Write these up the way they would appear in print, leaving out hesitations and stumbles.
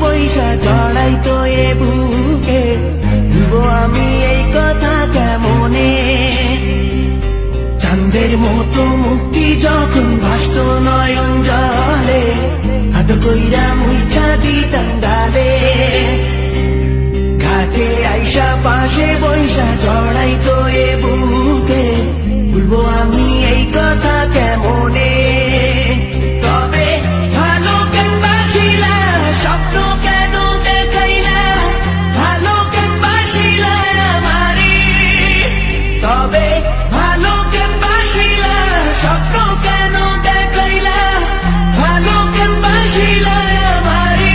বৈশা জড়াই তো এ বুকে, ভুলবো আমি এই কথা কেমনে? চাঁদের মতো মুক্তি যখন ভাসত নয়ন জলে, আদর কইরা মুইছা দিতাম গালে। ঘাটে আইসা পাশে বৈশা জড়াই তো এ বুকে, ভুলবো আমি এই কথা কেমনে? তবে ভালো কেন বাসিলা, স্বপ্ন কেন দেখাইলা, ভালো কেন বাসিলা আমারে? তবে ভালো কেন বাসিলা, স্বপ্ন কেন দেখাইলা, ভালো কেন বাসিলা আমারে?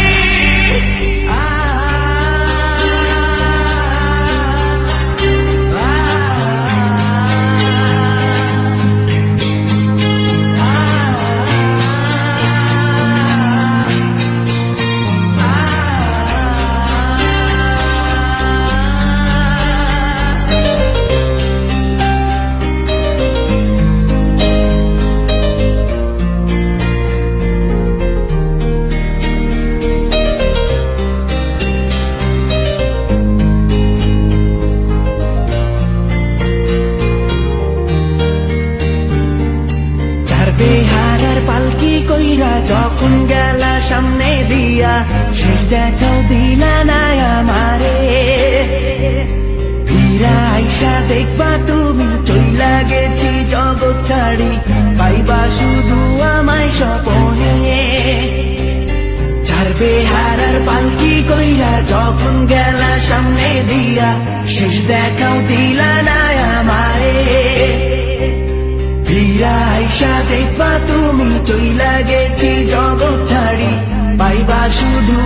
বেহারার পালকি কইরা যখন গেলা সামনে দিয়া, শেষ দেখাও দিলা না আমারে। ফিরা আইসা দেখবা তুমি চইলা গেছি জগৎ ছাড়ি, পাইবা শুধু আমায় স্বপনে। চার বেহারার পালকি কইরা যখন গেলা সামনে দিয়া, শেষ দেখাও দিলা না আমারে। ফিরা আইসা দেখবা তুমি চইলা গেছি জগৎ ছাড়ি, পাইবা শুধু